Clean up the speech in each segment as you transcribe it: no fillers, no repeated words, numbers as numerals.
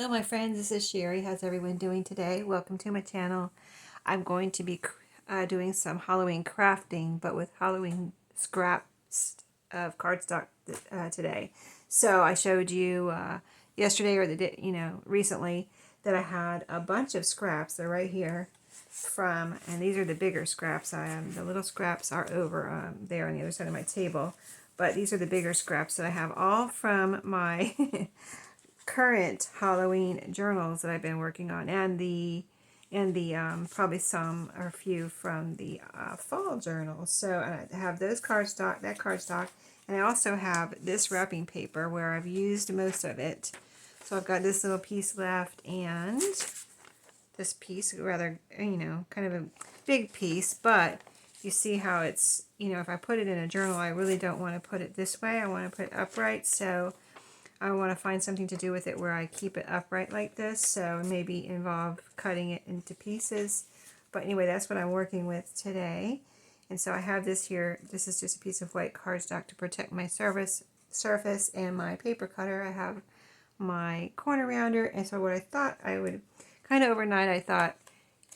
Hello my friends, this is Sheree. How's everyone doing today? Welcome to my channel. I'm going to be doing some Halloween crafting, but with Halloween scraps of cardstock today. So I showed you yesterday or the day, recently, that I had a bunch of scraps. They're right here and these are the bigger scraps. The little scraps are over there on the other side of my table. But these are the bigger scraps that I have, all from my current Halloween journals that I've been working on, and the probably some or a few from the fall journals. So I have that cardstock, and I also have this wrapping paper where I've used most of it. So I've got this little piece left, and this piece, rather, kind of a big piece, but you see how it's, if I put it in a journal, I really don't want to put it this way. I want to put it upright, so I want to find something to do with it where I keep it upright like this, so maybe involve cutting it into pieces. But anyway, that's what I'm working with today. And so I have this here. This is just a piece of white cardstock to protect my surface and my paper cutter. I have my corner rounder, and so what I thought I would, kind of overnight, I thought,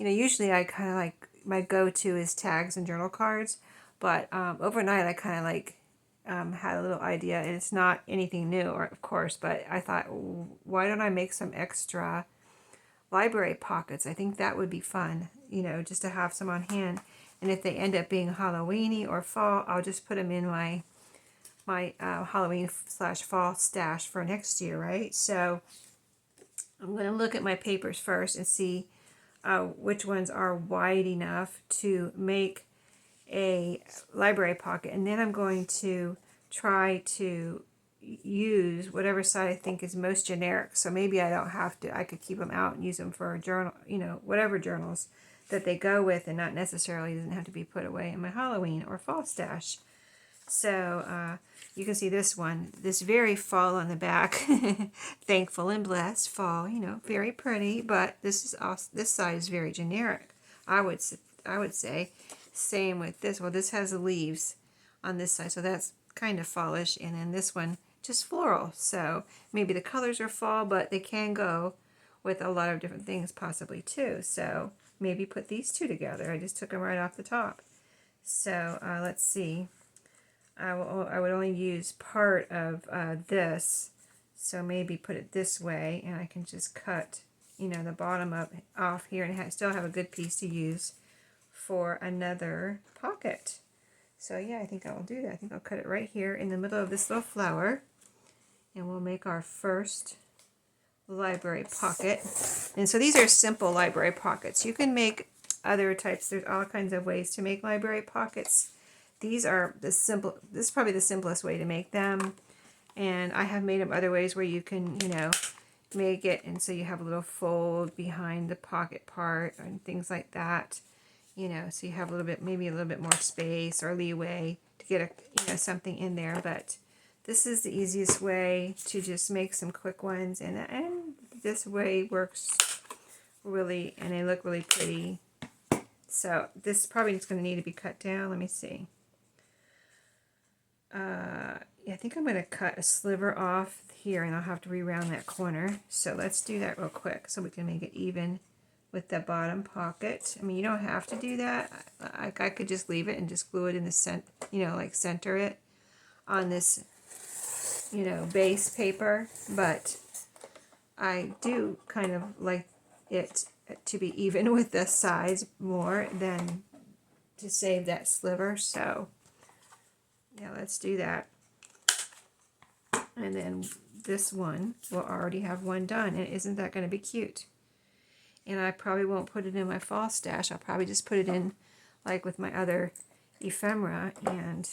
usually I kind of like, my go-to is tags and journal cards, but overnight I kind of like had a little idea, and it's not anything new, of course, but I thought, why don't I make some extra library pockets? I think that would be fun, just to have some on hand. And if they end up being Halloweeny or fall, I'll just put them in my Halloween / fall stash for next year, right? So I'm going to look at my papers first and see which ones are wide enough to make a library pocket, and then I'm going to try to use whatever side I think is most generic. So maybe I don't have to, I could keep them out and use them for a journal, whatever journals that they go with, and not necessarily doesn't have to be put away in my Halloween or fall stash. So you can see this very fall on the back. Thankful and blessed fall, very pretty, but this is also, this side is very generic. I would say. Same with this. Well, this has the leaves on this side, so that's kind of fallish, and then this one just floral. So maybe the colors are fall, but they can go with a lot of different things possibly too. So maybe put these two together. I just took them right off the top. So let's see. I would only use part of this, so maybe put it this way, and I can just cut, the bottom off here, and still have a good piece to use for another pocket. So yeah, I think I will do that. I think I'll cut it right here in the middle of this little flower, and we'll make our first library pocket. And so these are simple library pockets. You can make other types. There's all kinds of ways to make library pockets. These are this is probably the simplest way to make them. And I have made them other ways where you can, make it, and so you have a little fold behind the pocket part and things like that. So you have a little bit, maybe a little bit more space or leeway to get something in there. But this is the easiest way to just make some quick ones, and this way works really, and they look really pretty. So this probably is going to need to be cut down. Let me see. Yeah, I think I'm going to cut a sliver off here, and I'll have to re-round that corner. So let's do that real quick so we can make it even with the bottom pocket. I mean, you don't have to do that. I could just leave it and just glue it in the center it on this, base paper. But I do kind of like it to be even with the sides more than to save that sliver. So yeah, let's do that. And then this one will already have one done, and isn't that going to be cute? And I probably won't put it in my fall stash. I'll probably just put it in like with my other ephemera. And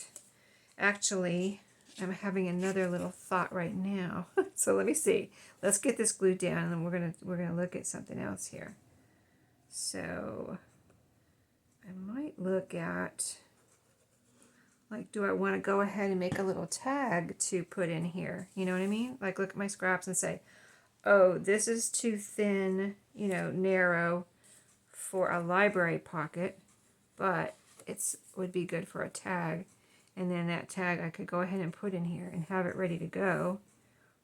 actually, I'm having another little thought right now. So let me see. Let's get this glued down, and we're gonna look at something else here. So I might look at, like, do I want to go ahead and make a little tag to put in here? You know what I mean? Like, look at my scraps and say, oh, this is too thin, narrow for a library pocket, but it would be good for a tag. And then that tag I could go ahead and put in here and have it ready to go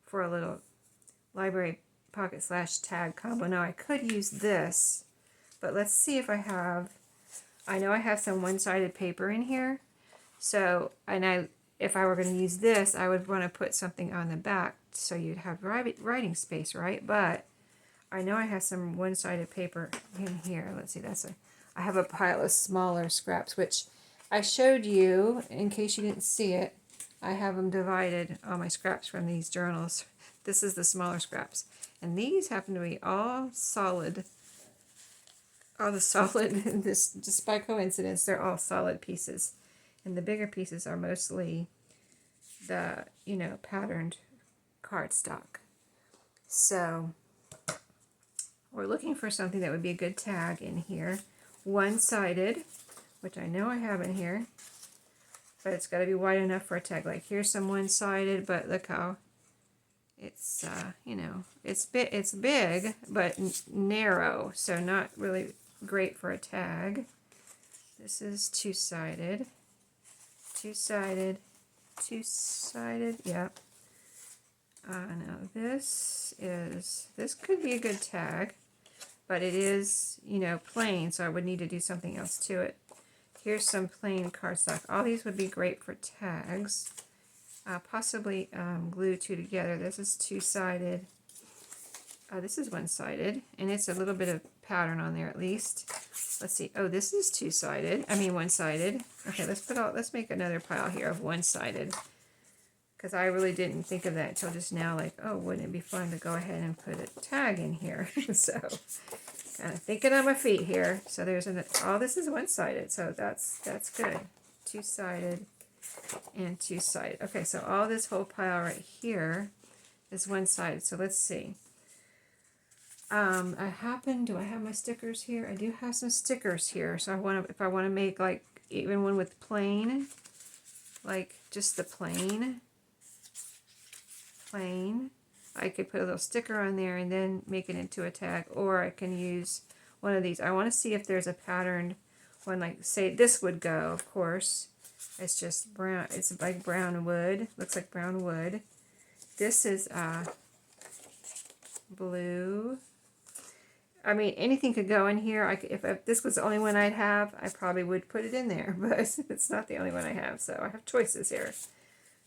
for a little library pocket slash tag combo. Now I could use this, but let's see if I have, I know I have some one-sided paper in here. So, if I were going to use this, I would want to put something on the back so you'd have writing space, right? But I know I have some one-sided paper in here. Let's see, I have a pile of smaller scraps, which I showed you in case you didn't see it. I have them divided, all my scraps from these journals. This is the smaller scraps. And these happen to be all solid. All the solid, this just by coincidence, they're all solid pieces. And the bigger pieces are mostly the, patterned cardstock. So we're looking for something that would be a good tag in here. One-sided, which I know I have in here, but it's got to be wide enough for a tag. Like here's some one-sided, but look how it's, it's big, but narrow, so not really great for a tag. This is two-sided, two-sided, two-sided, yep. Now this could be a good tag, but it is, plain, so I would need to do something else to it. Here's some plain cardstock. All these would be great for tags. Possibly glue two together. This is two-sided. This is one-sided, and it's a little bit of pattern on there at least. Let's see. Oh, this is two-sided. I mean one-sided. Okay, let's make another pile here of one-sided, because I really didn't think of that until just now. Like, oh, wouldn't it be fun to go ahead and put a tag in here? So, kind of thinking on my feet here. So there's this is one-sided, so that's good. Two-sided and two-sided. Okay, so all this whole pile right here is one-sided. So let's see. Do I have my stickers here? I do have some stickers here. So if I want to make like even one with plain, like just the plain, I could put a little sticker on there and then make it into a tag, or I can use one of these. I want to see if there's a patterned one, like say this would go, of course. It's just brown, it's like brown wood, looks like brown wood. This is blue. I mean, anything could go in here. If this was the only one I'd have, I probably would put it in there, but it's not the only one I have, so I have choices here.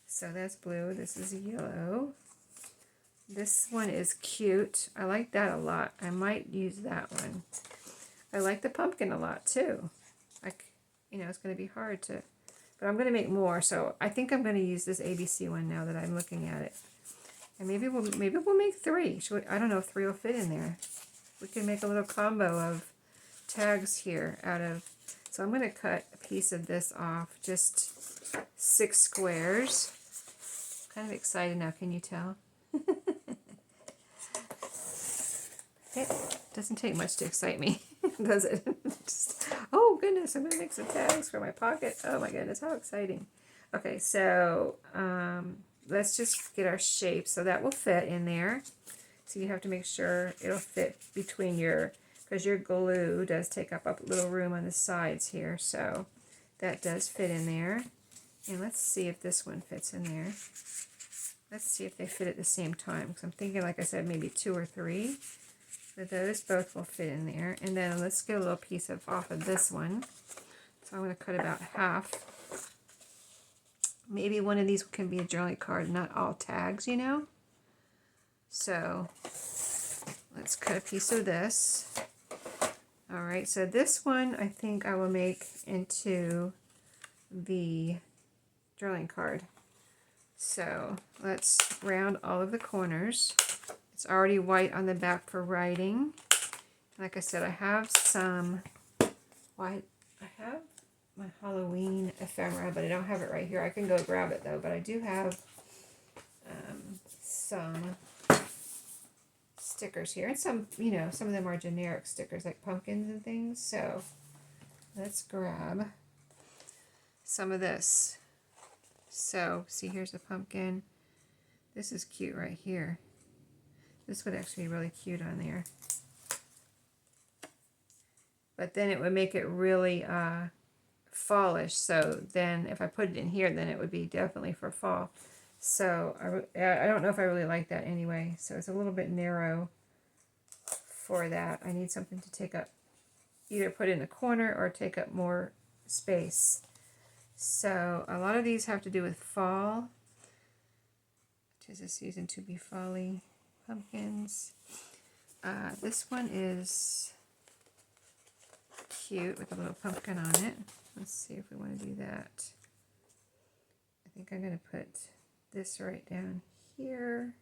So that's blue. This is yellow. This one is cute. I like that a lot. I might use that one. I like the pumpkin a lot too. It's going to be hard to, but I'm going to make more. So I think I'm going to use this ABC one now that I'm looking at it. And maybe we'll make three. I don't know if three will fit in there. We can make a little combo of tags here so I'm going to cut a piece of this off, just 6 squares. I'm kind of excited now, can you tell? It doesn't take much to excite me, does it? Oh goodness, I'm going to make some tags for my pocket. Oh my goodness, how exciting. Okay, so let's just get our shape. So that will fit in there. So you have to make sure it'll fit between because your glue does take up a little room on the sides here. So that does fit in there. And let's see if this one fits in there. Let's see if they fit at the same time. Because I'm thinking, like I said, maybe 2 or 3. So those both will fit in there. And then let's get a little piece off of this one. So I'm going to cut about half. Maybe one of these can be a journaling card, not all tags, So let's cut a piece of this. All right, so this one I think I will make into the journaling card. So let's round all of the corners. It's already white on the back for writing. Like I said, I have some white. I have my Halloween ephemera, but I don't have it right here. I can go grab it though, but I do have some stickers here, and some of them are generic stickers like pumpkins and things. So let's grab some of this. So see, here's a pumpkin. This is cute right here. This would actually be really cute on there, but then it would make it really fallish. So then if I put it in here, then it would be definitely for fall. So I don't know if I really like that anyway. So it's a little bit narrow. for that. I need something to take up, either put in a corner or take up more space. So a lot of these have to do with fall. 'Tis a season to be folly pumpkins. This one is cute with a little pumpkin on it. Let's see if we want to do that. I think I'm going to put this right down here.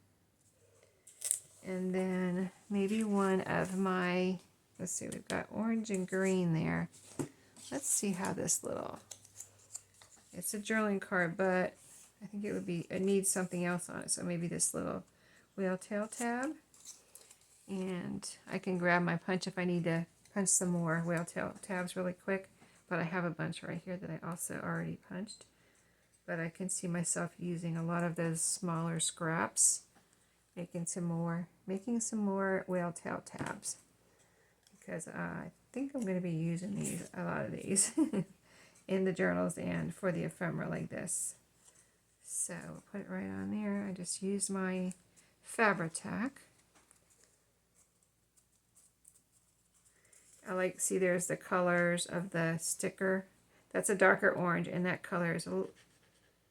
And then maybe one of my, let's see, we've got orange and green there. Let's see how this little, it's a journaling card, but I think it needs something else on it. So maybe this little whale tail tab. And I can grab my punch if I need to punch some more whale tail tabs really quick. But I have a bunch right here that I also already punched. But I can see myself using a lot of those smaller scraps, making some more whale tail tabs, because I think I'm going to be using a lot of these in the journals and for the ephemera like this. So we'll put it right on there. I just used my Fabri-Tac. I like, see there's the colors of the sticker. That's a darker orange, and that color is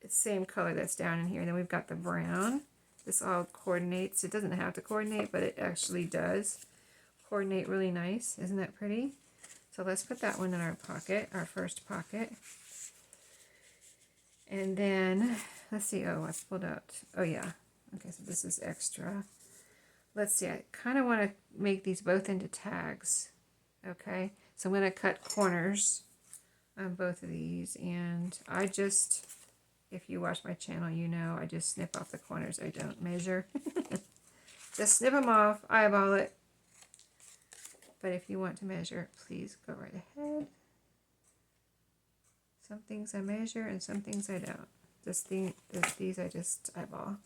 it's the same color that's down in here. And then we've got the brown. This all coordinates. It doesn't have to coordinate, but it actually does coordinate really nice. Isn't that pretty? So let's put that one in our pocket, our first pocket. And then, let's see, oh, I pulled out, oh yeah. Okay, so this is extra. Let's see, I kind of want to make these both into tags. Okay, so I'm going to cut corners on both of these, and I just, if you watch my channel, you know I just snip off the corners. I don't measure. Just snip them off, eyeball it. But if you want to measure, please go right ahead. Some things I measure and some things I don't. These I just eyeball.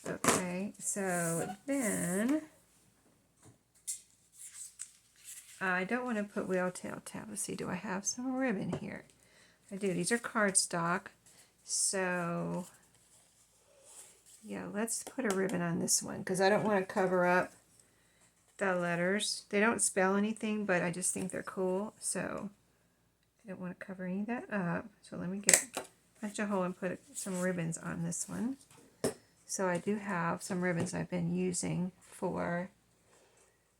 Okay, so then I don't want to put whale tail tab. Let's see, do I have some ribbon here? I do. These are cardstock. So yeah, let's put a ribbon on this one because I don't want to cover up the letters. They don't spell anything, but I just think they're cool. So I don't want to cover any of that up. So let me punch a hole and put some ribbons on this one. So I do have some ribbons I've been using for,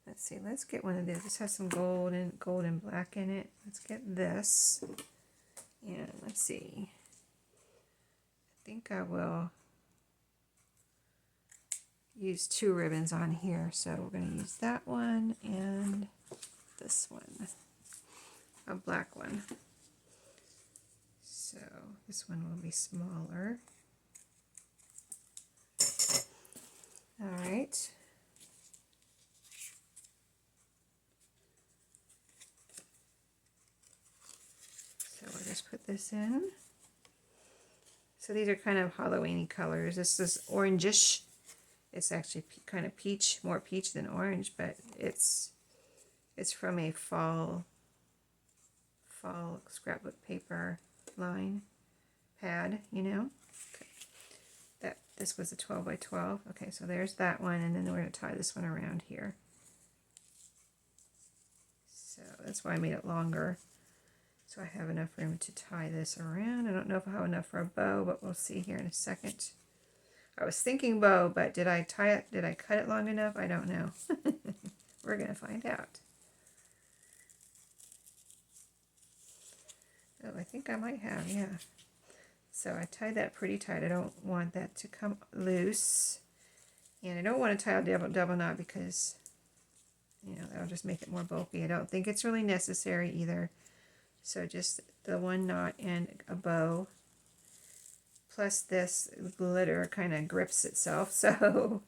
let's see, let's get one of these. This has some gold and black in it. Let's get this. And let's see. I think I will use 2 ribbons on here. So we're going to use that one and this one, a black one. So this one will be smaller. All right. So we'll just put this in. So these are kind of Halloween-y colors. This is orangish. It's actually kind of peach, more peach than orange, but it's from a fall scrapbook paper line pad, you know. Okay. This was a 12 by 12. Okay, so there's that one, and then we're going to tie this one around here. So that's why I made it longer. So I have enough room to tie this around. I don't know if I have enough for a bow, but we'll see here in a second. I was thinking bow, but did I tie it? Did I cut it long enough? I don't know. We're going to find out. Oh, I think I might have, yeah. So I tied that pretty tight. I don't want that to come loose. And I don't want to tie a double knot because, you know, that'll just make it more bulky. I don't think it's really necessary either. So just the one knot and a bow. Plus this glitter kind of grips itself, so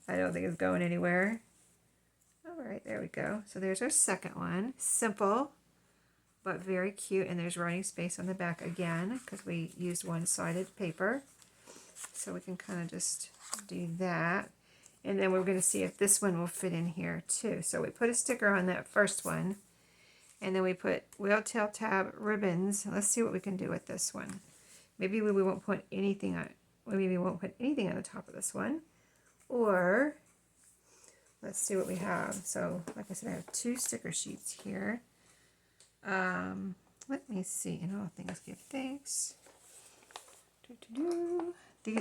I don't think it's going anywhere. All right, there we go. So there's our second one. Simple, but very cute. And there's writing space on the back again because we used one-sided paper. So we can kind of just do that. And then we're going to see if this one will fit in here too. So we put a sticker on that first one. And then we put whale tail tab ribbons. Let's see what we can do with this one. Maybe we won't put anything on. Maybe we won't put anything on the top of this one. Or let's see what we have. So, like I said, I have 2 sticker sheets here. Let me see. In all things, give thanks.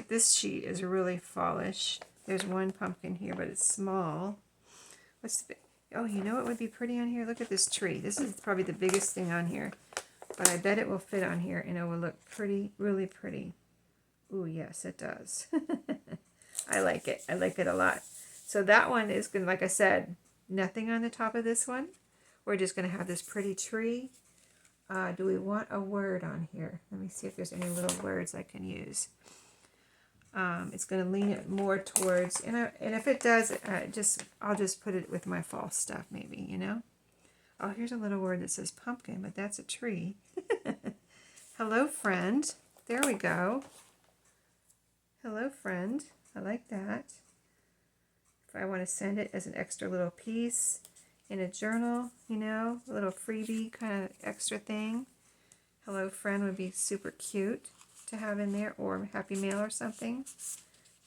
This sheet is really fallish. There's one pumpkin here, but it's small. Oh, you know what would be pretty on here? Look at this tree. This is probably the biggest thing on here. But I bet it will fit on here, and it will look pretty, really pretty. Ooh, yes, it does. I like it. I like it a lot. So that one is going to, like I said, nothing on the top of this one. We're just going to have this pretty tree. Do we want a word on here? Let me see if there's any little words I can use. It's going to lean it more towards, and if it does, I'll just put it with my fall stuff maybe, you know. Oh, here's a little word that says pumpkin, but that's a tree. Hello, friend. There we go. Hello, friend. I like that. If I want to send it as an extra little piece in a journal, you know, a little freebie kind of extra thing. Hello, friend would be super cute to have in there, or Happy Mail or something.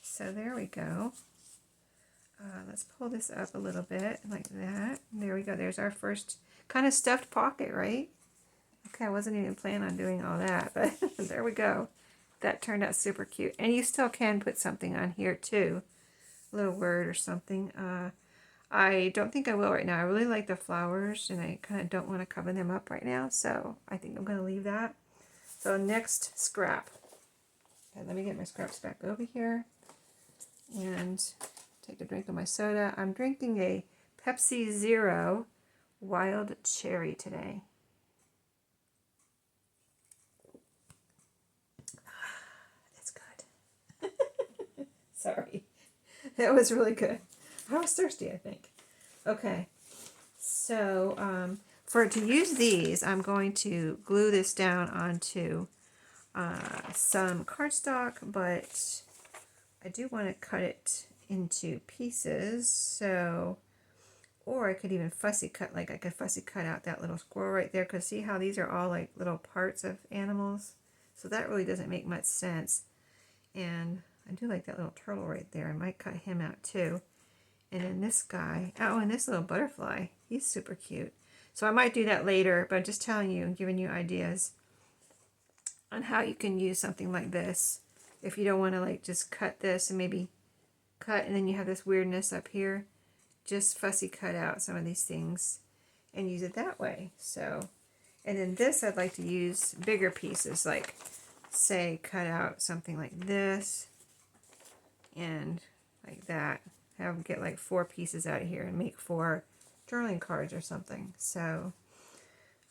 So there we go. Let's pull this up a little bit like that. There we go. There's our first kind of stuffed pocket, right? Okay, I wasn't even planning on doing all that, but there we go. That turned out super cute. And you still can put something on here too. A little word or something. I don't think I will right now. I really like the flowers, and I kind of don't want to cover them up right now, so I think I'm going to leave that. So next scrap. Okay, let me get my scraps back over here and take a drink of my soda. I'm drinking a Pepsi Zero Wild Cherry today. That's good. Sorry. That was really good. I was thirsty, I think. Okay. So to use these, I'm going to glue this down onto some cardstock, but I do want to cut it into pieces. So, or I could even fussy cut, like I could fussy cut out that little squirrel right there, because see how these are all like little parts of animals? So that really doesn't make much sense. And I do like that little turtle right there. I might cut him out too. And then this guy, oh, and this little butterfly, he's super cute. So I might do that later, but I'm just telling you and giving you ideas on how you can use something like this. If you don't want to like just cut this and maybe cut and then you have this weirdness up here, just fussy cut out some of these things and use it that way. So, and then this I'd like to use bigger pieces, like say cut out something like this and like that. Get like 4 pieces out of here and make 4 journaling cards or something. So,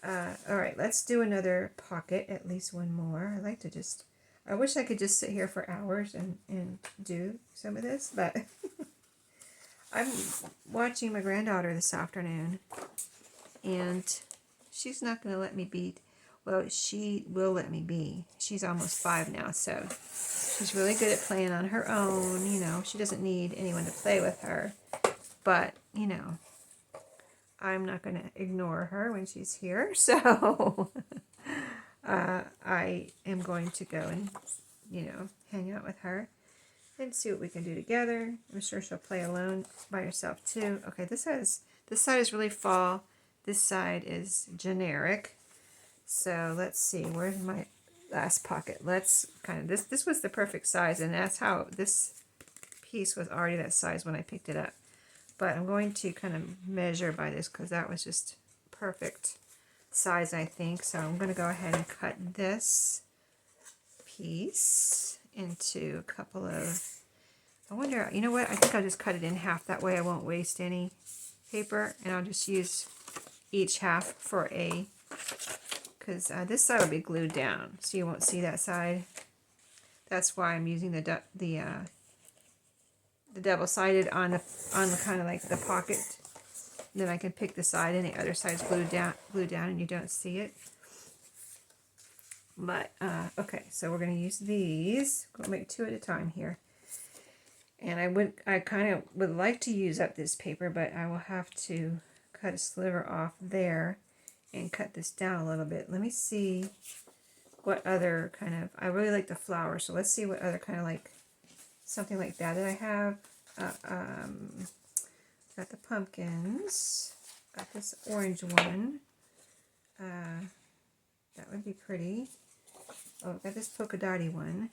all right, let's do another pocket, at least one more. I wish I could just sit here for hours and do some of this, but I'm watching my granddaughter this afternoon, and she's not going to let me be. Well, she will let me be. She's almost 5 now, so she's really good at playing on her own. You know, she doesn't need anyone to play with her. But, you know, I'm not going to ignore her when she's here. So I am going to go and, you know, hang out with her and see what we can do together. I'm sure she'll play alone by herself too. Okay, this side is really fall. This side is generic. So let's see, where's my last pocket? Let's kind of, this was the perfect size, and that's how this piece was already that size when I picked it up. But I'm going to kind of measure by this because that was just perfect size, I think. So I'm going to go ahead and cut this piece into a couple of, I wonder, you know what, I think I'll just cut it in half. That way I won't waste any paper, and I'll just use each half for a, because this side will be glued down, so you won't see that side. That's why I'm using the double-sided on the kind of like the pocket. And then I can pick the side, and the other side's glued down, and you don't see it. But okay, so we're going to use these. We'll make 2 at a time here. And I kind of would like to use up this paper, but I will have to cut a sliver off there and cut this down a little bit. Let me see what other kind of, I really like the flowers, so let's see what other kind of like, something like that I have. got the pumpkins. Got this orange one. That would be pretty. Oh, got this polka dotty one.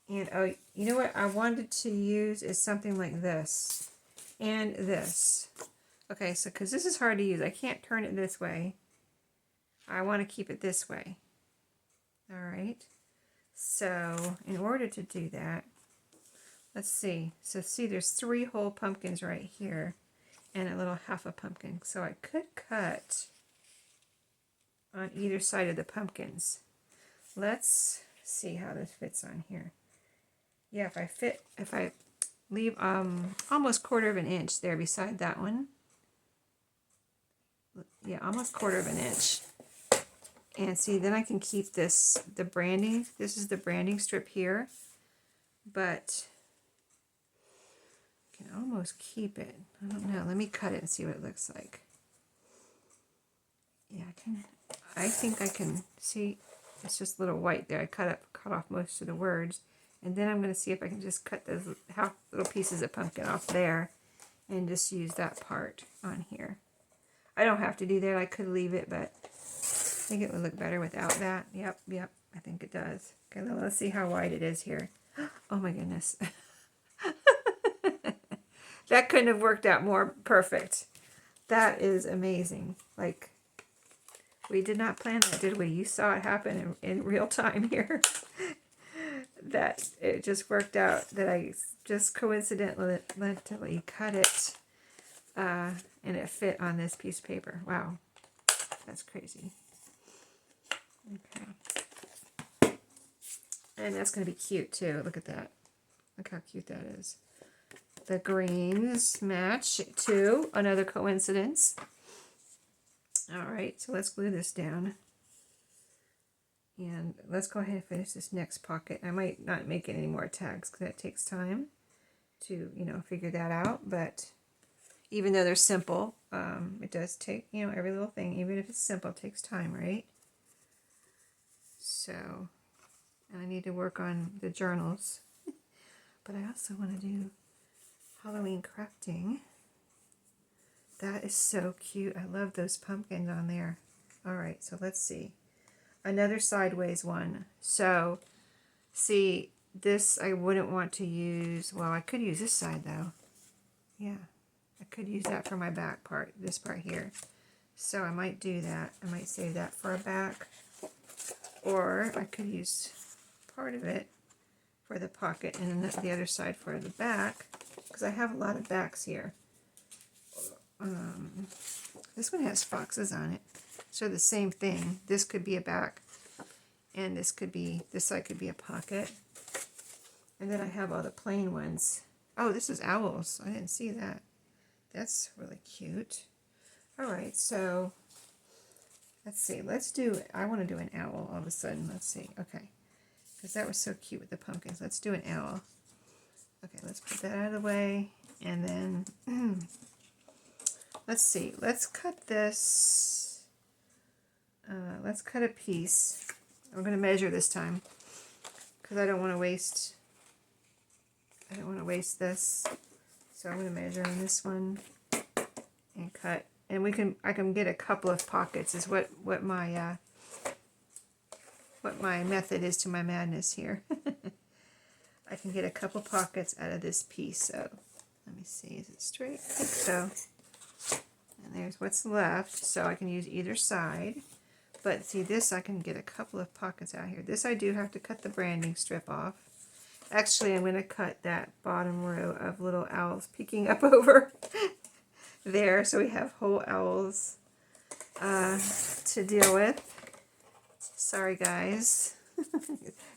And oh, you know what I wanted to use is something like this. And this. Okay, so because this is hard to use. I can't turn it this way. I want to keep it this way. Alright. So, in order to do that, let's see. So see, there's 3 whole pumpkins right here. And a little half a pumpkin. So I could cut on either side of the pumpkins. Let's see how this fits on here. Yeah, if I leave almost 1/4 of an inch there beside that one. Yeah, almost 1/4 of an inch. And see, then I can keep this, the branding. This is the branding strip here. But I can almost keep it. I don't know. Let me cut it and see what it looks like. Yeah, I think I can see. It's just a little white there. I cut off most of the words. And then I'm going to see if I can just cut those little pieces of pumpkin off there and just use that part on here. I don't have to do that. I could leave it, but I think it would look better without that. Yep, I think it does. Okay, now let's see how wide it is here. Oh my goodness. That couldn't have worked out more perfect. That is amazing. Like, we did not plan that, did we? You saw it happen in real time here. That it just worked out that I just coincidentally cut it and it fit on this piece of paper. Wow, that's crazy. Okay, and that's going to be cute too. Look at that. Look how cute that is. The greens match too. Another coincidence. All right, so let's glue this down. And let's go ahead and finish this next pocket. I might not make any more tags because that takes time to, figure that out. But even though they're simple, it does take, every little thing, even if it's simple, takes time, right? So, I need to work on the journals. But I also want to do Halloween crafting. That is so cute. I love those pumpkins on there. All right, so let's see. Another sideways one. So, see, this I wouldn't want to use. Well, I could use this side though. Yeah, I could use that for my back part, this part here. So I might do that. I might save that for a back. Or I could use part of it for the pocket and then the other side for the back. Because I have a lot of backs here. This one has foxes on it. So the same thing. This could be a back, and this side could be a pocket. And then I have all the plain ones. Oh, this is owls. I didn't see that. That's really cute. All right, so let's see. I want to do an owl all of a sudden. Let's see. Okay, because that was so cute with the pumpkins. Let's do an owl. Okay, let's put that out of the way, and then let's see. Let's cut this. Let's cut a piece. I'm going to measure this time because I don't want to waste. I don't want to waste this, so I'm going to measure on this one and cut. And I can get a couple of pockets. Is what my method is to my madness here. I can get a couple pockets out of this piece. So let me see. Is it straight? I think so. And there's what's left. So I can use either side. But see, this I can get a couple of pockets out here. This I do have to cut the branding strip off. Actually, I'm going to cut that bottom row of little owls peeking up over there. So we have whole owls to deal with. Sorry, guys.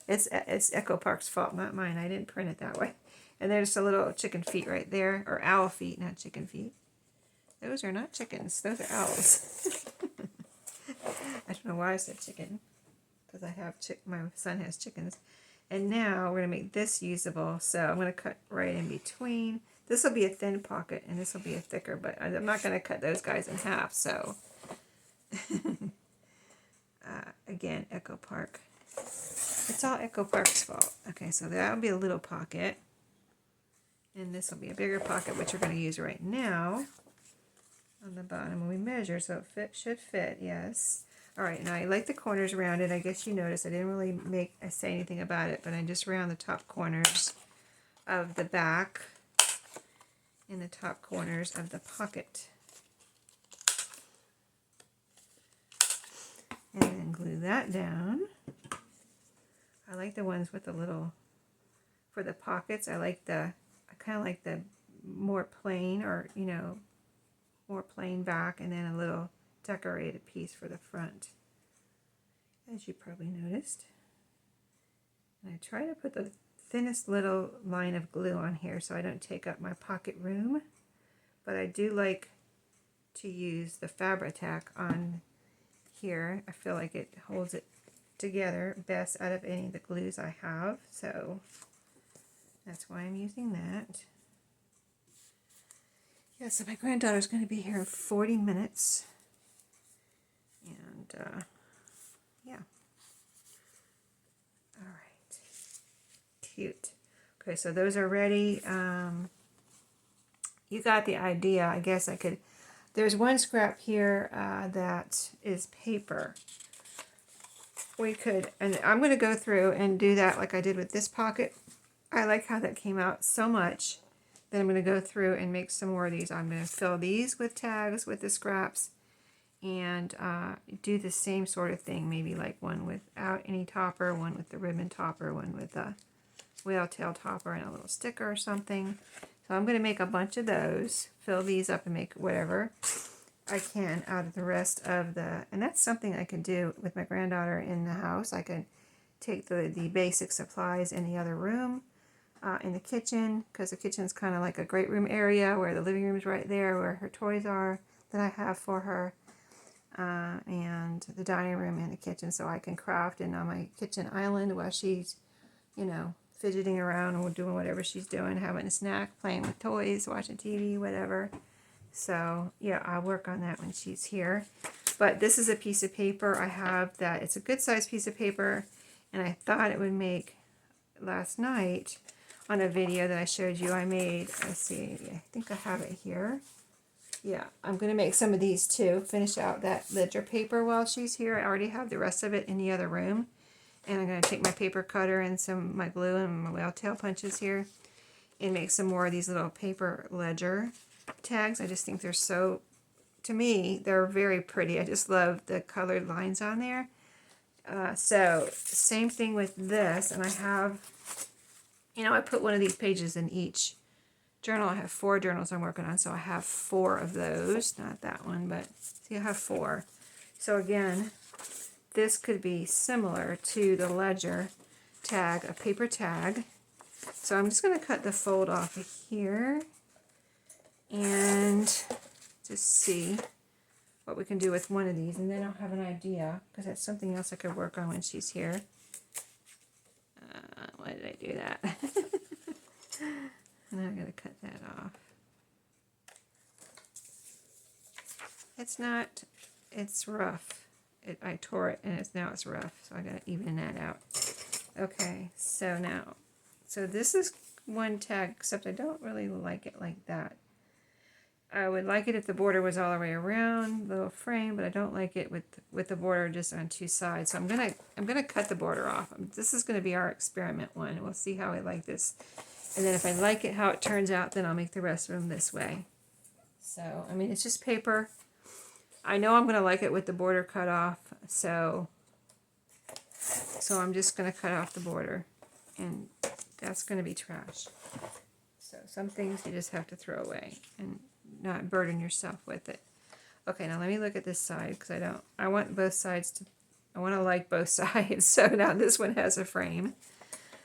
It's Echo Park's fault, not mine. I didn't print it that way. And there's a little chicken feet right there. Or owl feet, not chicken feet. Those are not chickens. Those are owls. I don't know why I said chicken, because I have my son has chickens. And now we're going to make this usable, so I'm going to cut right in between. This will be a thin pocket, and this will be a thicker, but I'm not going to cut those guys in half, so. Again, Echo Park. It's all Echo Park's fault. Okay, so that'll be a little pocket. And this will be a bigger pocket, which we're going to use right now on the bottom when we measure, so it should fit, yes. All right, now I like the corners rounded. I guess you noticed I didn't really say anything about it, but I just round the top corners of the back and the top corners of the pocket. And then glue that down. I like the ones with the little, for the pockets, I kind of like the more plain, or, you know, more plain back, and then a little decorated piece for the front, as you probably noticed. And I try to put the thinnest little line of glue on here so I don't take up my pocket room, but I do like to use the Fabri-Tac on here. I feel like it holds it together best out of any of the glues I have, so that's why I'm using that. Yeah, so my granddaughter's going to be here in 40 minutes, and yeah. All right, cute. Okay, so those are ready. You got the idea. I guess I could, there's one scrap here that is paper. We could, and I'm going to go through and do that like I did with this pocket. I like how that came out so much. Then I'm going to go through and make some more of these. I'm going to fill these with tags with the scraps, and do the same sort of thing. Maybe like one without any topper, one with the ribbon topper, one with a whale tail topper and a little sticker or something. So I'm going to make a bunch of those, fill these up, and make whatever I can out of the rest of the, and that's something I could do with my granddaughter in the house. I could take the basic supplies in the other room, in the kitchen, because the kitchen's kind of like a great room area where the living room is right there where her toys are that I have for her, and the dining room and the kitchen, so I can craft in on my kitchen island while she's, you know, fidgeting around or doing whatever she's doing, having a snack, playing with toys, watching TV, whatever. So yeah, I'll work on that when she's here. But this is a piece of paper I have that, it's a good size piece of paper, and I thought it would make, last night on a video that I showed you, I made, let's see, I think I have it here. Yeah, I'm going to make some of these too, finish out that ledger paper while she's here. I already have the rest of it in the other room. And I'm going to take my paper cutter and some my glue and my whale tail punches here and make some more of these little paper ledger tags. I just think they're so, to me, they're very pretty. I just love the colored lines on there. So same thing with this, and I have, you know, I put one of these pages in each journal. I have 4 journals I'm working on, so I have 4 of those. Not that one, but see, I have 4. So again, this could be similar to the ledger tag, a paper tag. So I'm just going to cut the fold off of here and just see what we can do with one of these, and then I'll have an idea, because that's something else I could work on when she's here. Why did I do that? And I'm going to cut that off. It's not, it's rough. I tore it and now it's rough, so I got to even that out. Okay, so now, so this is one tag, except I don't really like it like that. I would like it if the border was all the way around the little frame, but I don't like it with the border just on 2 sides. So I'm gonna cut the border off. This is gonna be our experiment one. We'll see how I like this, and then if I like it how it turns out, then I'll make the rest of them this way. So I mean, it's just paper. I know I'm gonna like it with the border cut off, so I'm just gonna cut off the border, and that's gonna be trash. So some things you just have to throw away and not burden yourself with it. Okay, now let me look at this side, because I want both sides to, I want to like both sides. So now this one has a frame.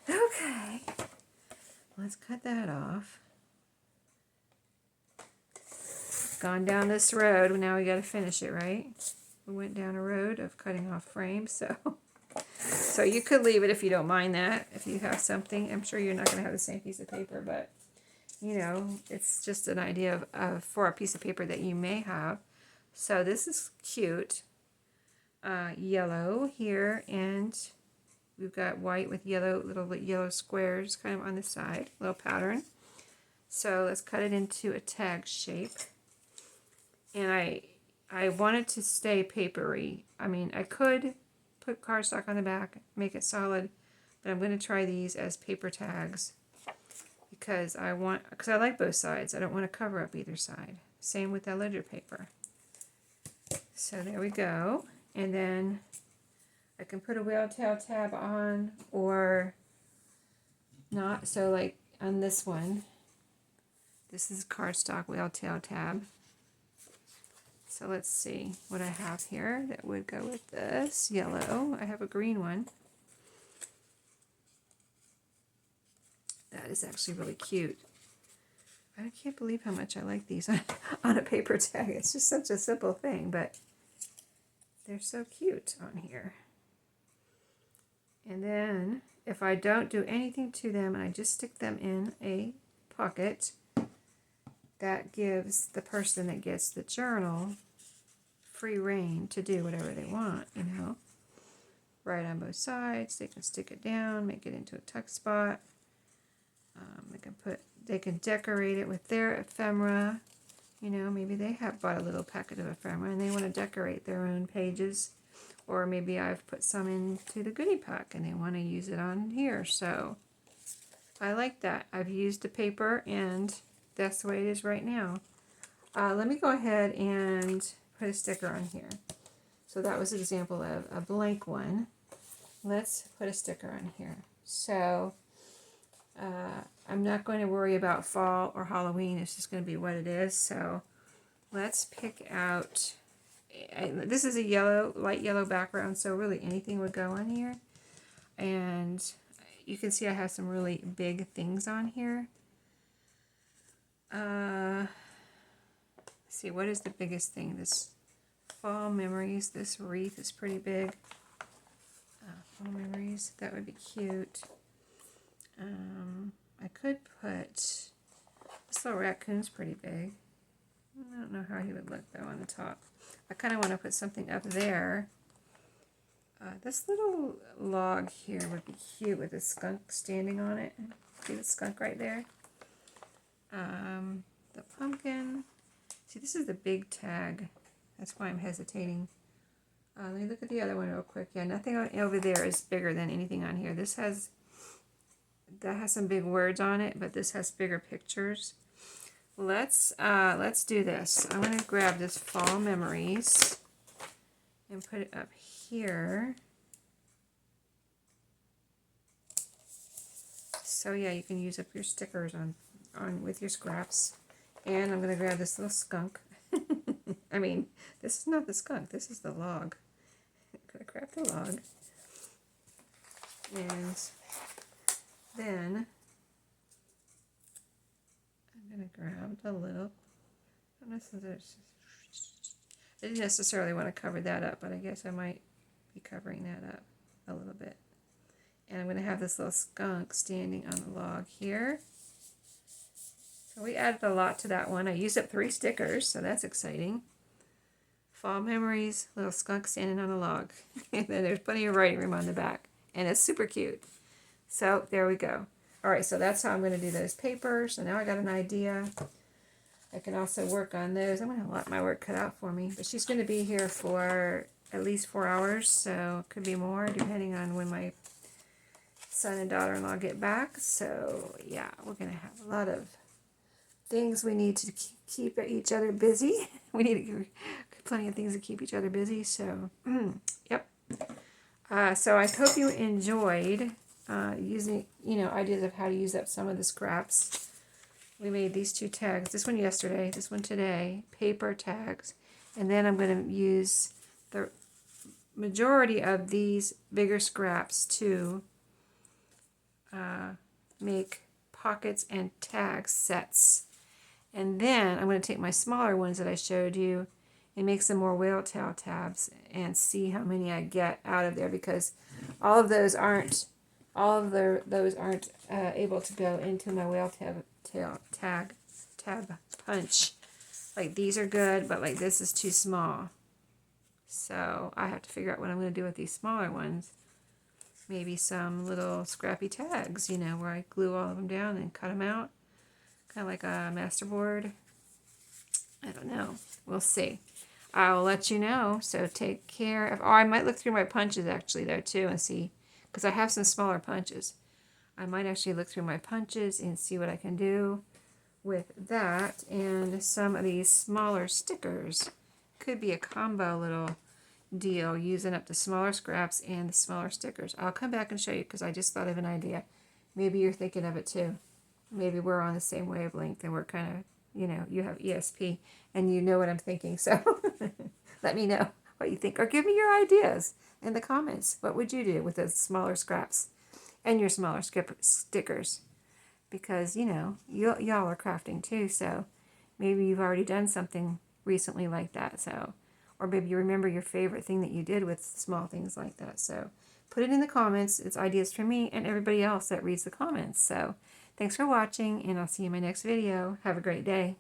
Okay, let's cut that off. Gone down this road, now we got to finish it, right? We went down a road of cutting off frames, so you could leave it if you don't mind that. If you have something, I'm sure you're not going to have the same piece of paper, but you know, it's just an idea of for a piece of paper that you may have. So this is cute. Yellow here, and we've got white with yellow, little yellow squares kind of on the side, little pattern. So let's cut it into a tag shape. And I want it to stay papery. I mean, I could put cardstock on the back, make it solid, but I'm going to try these as paper tags because I like both sides. I don't want to cover up either side. Same with that ledger paper. So there we go. And then I can put a whale tail tab on or not. So like on this one, this is cardstock whale tail tab. So let's see what I have here that would go with this yellow. I have a green one. That is actually really cute. I can't believe how much I like these on a paper tag. It's just such a simple thing, but they're so cute on here. And then if I don't do anything to them and I just stick them in a pocket, that gives the person that gets the journal free reign to do whatever they want, you know. Right on both sides. They can stick it down, make it into a tuck spot. They can decorate it with their ephemera. You know, maybe they have bought a little packet of ephemera and they want to decorate their own pages. Or maybe I've put some into the goodie pack and they want to use it on here. So I like that. I've used the paper and that's the way it is right now. Let me go ahead and put a sticker on here. So that was an example of a blank one. Let's put a sticker on here. So I'm not going to worry about fall or Halloween. It's just going to be what it is. So let's pick out, this is a yellow, light yellow background, so really anything would go on here. And you can see I have some really big things on here. Let's see, what is the biggest thing? This fall memories, this wreath is pretty big. Fall memories, that would be cute. I could put, this little raccoon's pretty big. I don't know how he would look though on the top. I kind of want to put something up there. This little log here would be cute with a skunk standing on it. See the skunk right there? The pumpkin. See, this is the big tag. That's why I'm hesitating. Let me look at the other one real quick. Yeah, nothing over there is bigger than anything on here. That has some big words on it, but this has bigger pictures. Let's do this. I'm going to grab this Fall Memories and put it up here. So yeah, you can use up your stickers on with your scraps. And I'm going to grab this little skunk. I mean, this is not the skunk. This is the log. I'm going to grab the log. And then I'm going to grab the little, I didn't necessarily want to cover that up, but I guess I might be covering that up a little bit. And I'm going to have this little skunk standing on the log here. So we added a lot to that one. I used up 3 stickers, so that's exciting. Fall Memories, little skunk standing on a log. And then there's plenty of writing room on the back. And it's super cute. So there we go. All right, so that's how I'm going to do those papers. So now I got an idea. I can also work on those. I'm going to have a lot of my work cut out for me. But she's going to be here for at least 4 hours, so it could be more depending on when my son and daughter-in-law get back. So yeah, we're going to have a lot of things we need to keep each other busy. We need plenty of things to keep each other busy. So, yep. So I hope you enjoyed using, ideas of how to use up some of the scraps. We made these 2 tags. This one yesterday, this one today. Paper tags. And then I'm going to use the majority of these bigger scraps to make pockets and tag sets. And then I'm going to take my smaller ones that I showed you and make some more whale tail tabs and see how many I get out of there, because all of those aren't able to go into my whale tab punch. Like these are good, but like this is too small. So I have to figure out what I'm going to do with these smaller ones. Maybe some little scrappy tags, where I glue all of them down and cut them out. kind of like a masterboard. I don't know. We'll see. I'll let you know. So take care of. Oh, I might look through my punches actually though too and see, because I have some smaller punches. I might actually look through my punches and see what I can do with that and some of these smaller stickers. Could be a combo little deal using up the smaller scraps and the smaller stickers. I'll come back and show you because I just thought of an idea. Maybe you're thinking of it too. Maybe we're on the same wavelength and we're kind of, you have ESP and you know what I'm thinking. So let me know what you think or give me your ideas in the comments. What would you do with those smaller scraps and your smaller stickers? Because, y'all are crafting too. So maybe you've already done something recently like that. So, or maybe you remember your favorite thing that you did with small things like that. So put it in the comments. It's ideas from me and everybody else that reads the comments. So thanks for watching, and I'll see you in my next video. Have a great day.